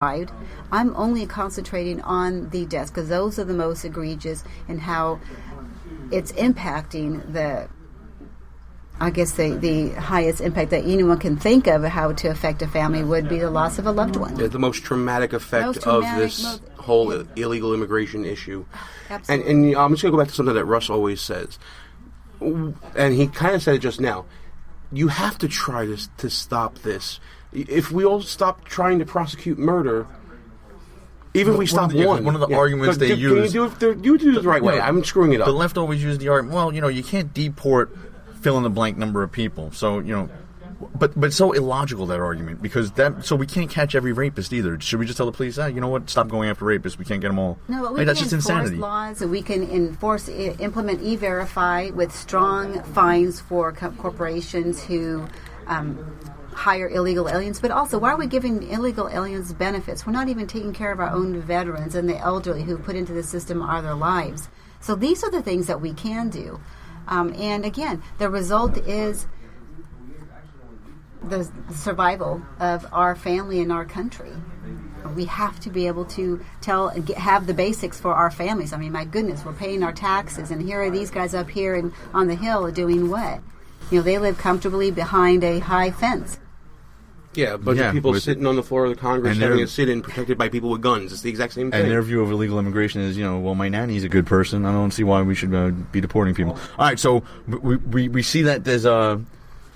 I'm only concentrating on the deaths because those are the most egregious and how it's impacting the highest impact that anyone can think of how to affect a family would be the loss of a loved one. The most traumatic effect of this whole illegal immigration issue. Absolutely. And I'm just going to go back to something that Russ always says. And he kind of said it just now. You have to try to stop this. If we all stop trying to prosecute murder, even if we stop one. One of the arguments they use... You do it the right way. I'm screwing it up. The left always use the argument, well, you can't deport fill-in-the-blank number of people. So, But it's so illogical, that argument, because so we can't catch every rapist either. Should we just tell the police, you know what, stop going after rapists, we can't get them all? No, but we that's can just enforce insanity. Laws, and we can implement E-Verify with strong fines for corporations who hire illegal aliens. But also, why are we giving illegal aliens benefits? We're not even taking care of our own veterans and the elderly who put into the system are their lives. So these are the things that we can do. And again, the result is the survival of our family and our country. We have to be able to have the basics for our families. I mean, my goodness, we're paying our taxes, and here are these guys up here and on the hill doing what? They live comfortably behind a high fence. Yeah, but the people sitting on the floor of the Congress having a sit-in protected by people with guns. It's the exact same thing. And their view of illegal immigration is, well, my nanny's a good person. I don't see why we should be deporting people. All right, so we see that there's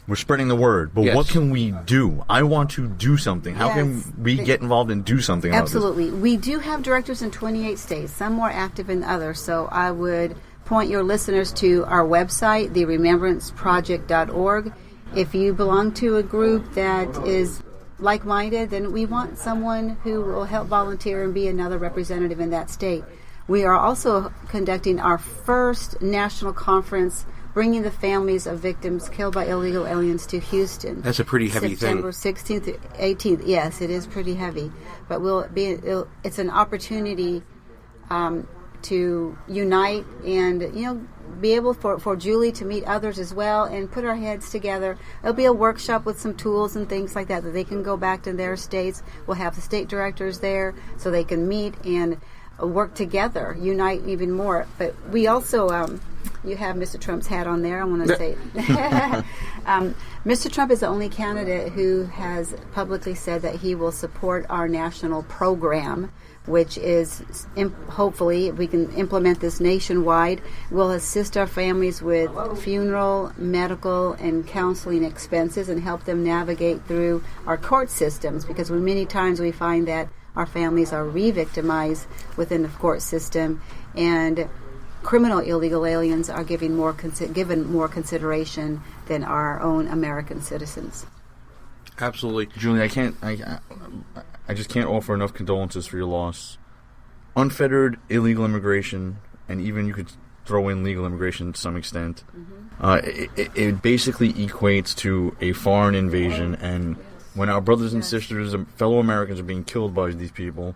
we're spreading the word, but what can we do? I want to do something. How can we get involved and do something about this? Absolutely. We do have directors in 28 states, some more active than others, so I would point your listeners to our website, theremembranceproject.org. If you belong to a group that is like-minded, then we want someone who will help volunteer and be another representative in that state. We are also conducting our first national conference bringing the families of victims killed by illegal aliens to Houston. That's a pretty heavy September thing. 16th to 18th. Yes, it is pretty heavy. But it's an opportunity to unite and, be able for Julie to meet others as well and put our heads together. It'll be a workshop with some tools and things like that they can go back to their states. We'll have the state directors there so they can meet and work together, unite even more. But we also, you have Mr. Trump's hat on there, I want to say. Mr. Trump is the only candidate who has publicly said that he will support our national program, which is, hopefully, if we can implement this nationwide, will assist our families with funeral, medical, and counseling expenses and help them navigate through our court systems, because many times we find that our families are re-victimized within the court system, and criminal illegal aliens are given more consideration than our own American citizens. Absolutely. Julie, I just can't offer enough condolences for your loss. Unfettered illegal immigration, and even you could throw in legal immigration to some extent, it basically equates to a foreign invasion, and when our brothers and sisters and fellow Americans are being killed by these people,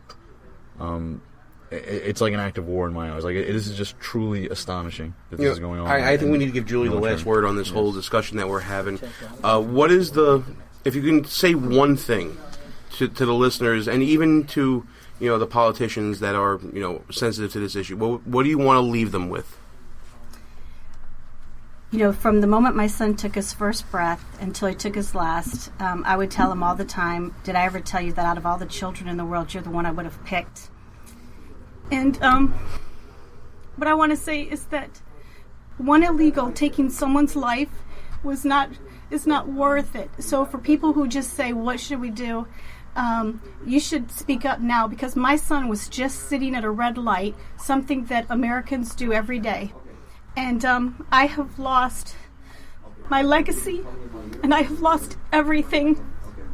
it's like an act of war in my eyes. This is just truly astonishing that this is going on. I think we need to give Julie the last word on this whole discussion that we're having. What is if you can say one thing to the listeners and even to the politicians that are sensitive to this issue, what do you want to leave them with? From the moment my son took his first breath until he took his last, I would tell him all the time, did I ever tell you that out of all the children in the world, you're the one I would have picked? And what I want to say is that one illegal taking someone's life is not worth it. So for people who just say, what should we do? You should speak up now, because my son was just sitting at a red light, something that Americans do every day. And I have lost my legacy, and I have lost everything,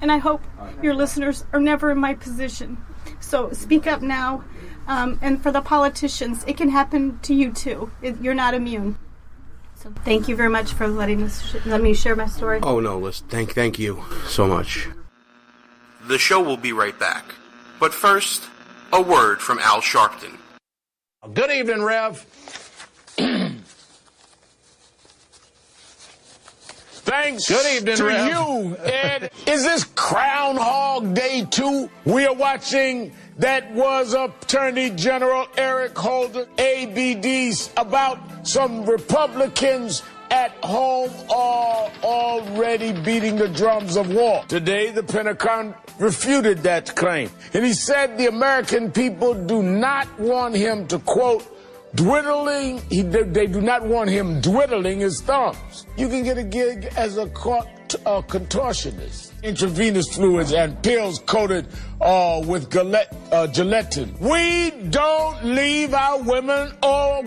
and I hope your listeners are never in my position. So speak up now, and for the politicians, it can happen to you too. You're not immune. So thank you very much for letting me share my story. Oh no, listen, thank you so much. The show will be right back, but first, a word from Al Sharpton. Good evening, Rev. Thanks Good evening, to Rev. you, Ed. Is this Groundhog Day 2? We are watching that was Attorney General Eric Holder, ABDs, about some Republicans at home are already beating the drums of war. Today, the Pentagon refuted that claim. And he said the American people do not want him to, quote, dwiddling, they do not want him dwiddling his thumbs. You can get a gig as a contortionist. Intravenous fluids and pills coated with gelatin. We don't leave our women or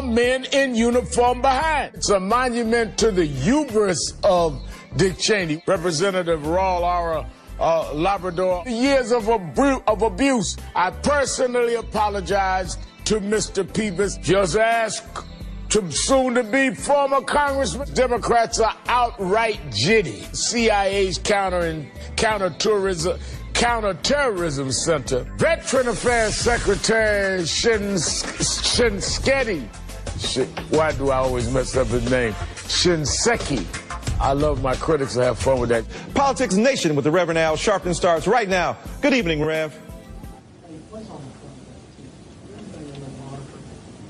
men in uniform behind. It's a monument to the hubris of Dick Cheney, Representative Raul Labrador. Years of abuse. I personally apologized to Mr. Peebles. Just ask to soon-to-be former Congressman. Democrats are outright jitty. CIA's counterterrorism center. Veteran Affairs Secretary Shinseki. Why do I always mess up his name? Shinseki. I love my critics. I have fun with that. Politics Nation with the Reverend Al Sharpton starts right now. Good evening, Rev.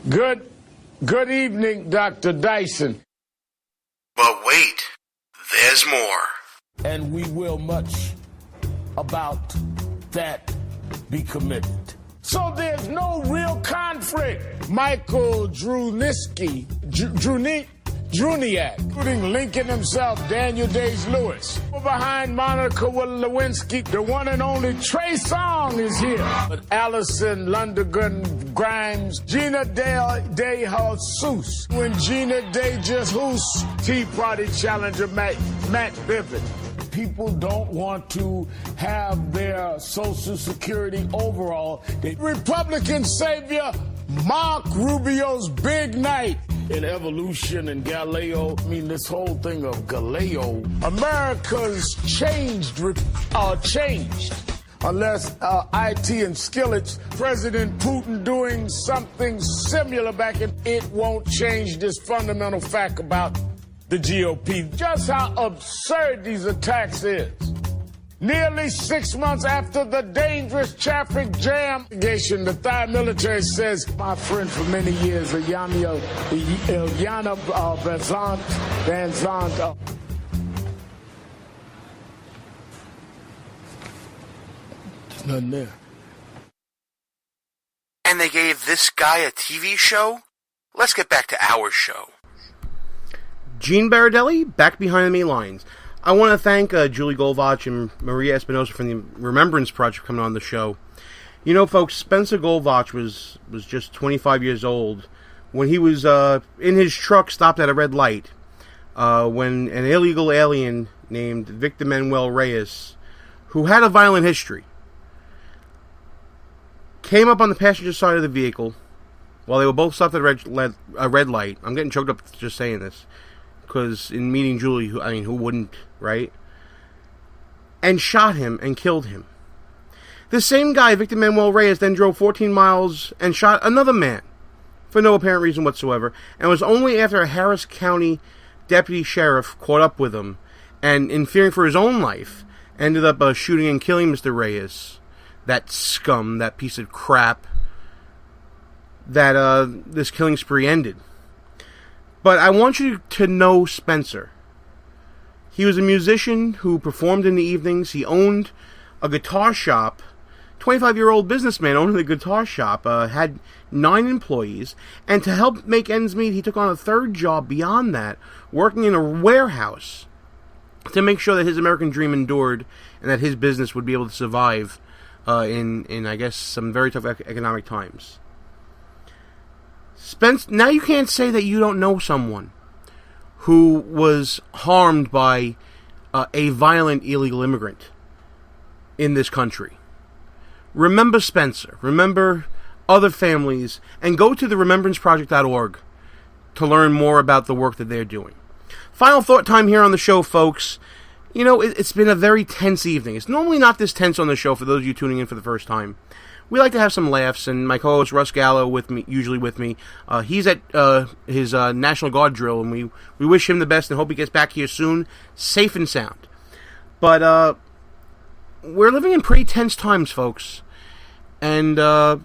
Good evening, Dr. Dyson. But wait, there's more. And we will much about that be committed. So there's no real conflict. Michael Druniak, including Lincoln himself, Daniel Day-Lewis. Behind Monica Lewinsky, the one and only Trey Songz is here. But Allison Lundergan Grimes, Gina De Jesus. When Gina De Jesus, Tea Party challenger Matt Bivens. People don't want to have their Social Security overall. The Republican savior, Mark Rubio's big night. In evolution and Galileo, I mean this whole thing of Galileo, America's changed. Unless IT and Skillets, President Putin doing something similar back in, it won't change this fundamental fact about the GOP. Just how absurd these attacks is. Nearly 6 months after the dangerous traffic jam, the Thai military says, my friend for many years, Ilyana Van Zandt. There's nothing there. And they gave this guy a TV show? Let's get back to our show. Gene Baradelli, back behind the main lines. I want to thank Julie Goldvach and Maria Espinoza from the Remembrance Project coming on the show. You know, folks, Spencer Goldvach was just 25 years old when he was in his truck stopped at a red light when an illegal alien named Victor Manuel Reyes, who had a violent history, came up on the passenger side of the vehicle while they were both stopped at a red light. I'm getting choked up just saying this. Because in meeting Julie, who wouldn't, right? And shot him and killed him. The same guy, Victor Manuel Reyes, then drove 14 miles and shot another man for no apparent reason whatsoever. And it was only after a Harris County deputy sheriff caught up with him and, in fearing for his own life, ended up shooting and killing Mr. Reyes, that scum, that piece of crap, that this killing spree ended. But I want you to know Spencer. He was a musician who performed in the evenings. He owned a guitar shop. 25-year-old businessman owning a guitar shop. Had 9 employees. And to help make ends meet, he took on a third job beyond that, working in a warehouse to make sure that his American dream endured and that his business would be able to survive in I guess, some very tough economic times. Spence, now you can't say that you don't know someone who was harmed by a violent illegal immigrant in this country. Remember Spencer. Remember other families. And go to the remembranceproject.org to learn more about the work that they're doing. Final thought time here on the show, folks. You know, it's been a very tense evening. It's normally not this tense on the show for those of you tuning in for the first time. we like to have some laughs, and my co-host Russ Gallo usually with me. He's at his National Guard drill, and we wish him the best and hope he gets back here soon, safe and sound. But we're living in pretty tense times, folks, and I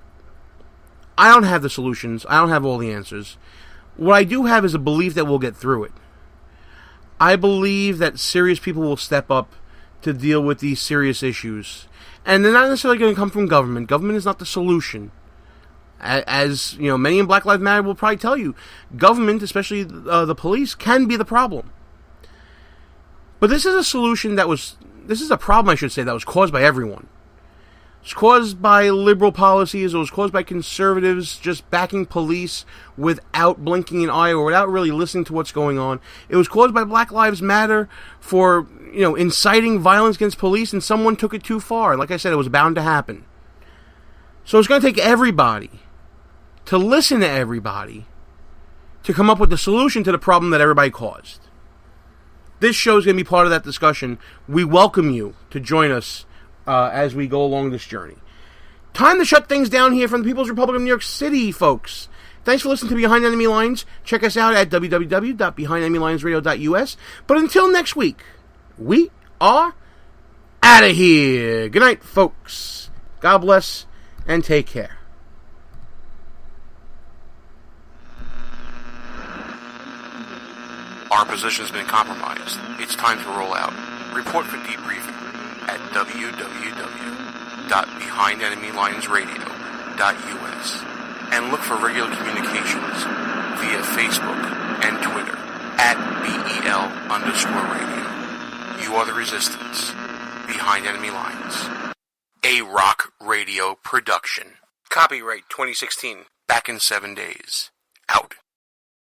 don't have the solutions. I don't have all the answers. What I do have is a belief that we'll get through it. I believe that serious people will step up to deal with these serious issues. And they're not necessarily going to come from government. Government is not the solution. As you know, many in Black Lives Matter will probably tell you, government, especially the police, can be the problem. But this is a solution this is a problem, I should say, that was caused by everyone. It was caused by liberal policies. It was caused by conservatives just backing police without blinking an eye or without really listening to what's going on. It was caused by Black Lives Matter for, inciting violence against police, and someone took it too far. Like I said, it was bound to happen. So it's going to take everybody to listen to everybody to come up with the solution to the problem that everybody caused. This show is going to be part of that discussion. We welcome you to join us as we go along this journey. Time to shut things down here from the People's Republic of New York City, folks. Thanks for listening to Behind Enemy Lines. Check us out at www.behindenemy-linesradio.us. But until next week, we are out of here. Good night, folks. God bless and take care. Our position has been compromised. It's time to roll out. Report for debriefing at www.behindenemy-linesradio.us and look for regular communications via Facebook and Twitter at BEL_radio. You are the resistance. Behind Enemy Lines. A rock radio production. Copyright 2016. Back in 7 days. Out.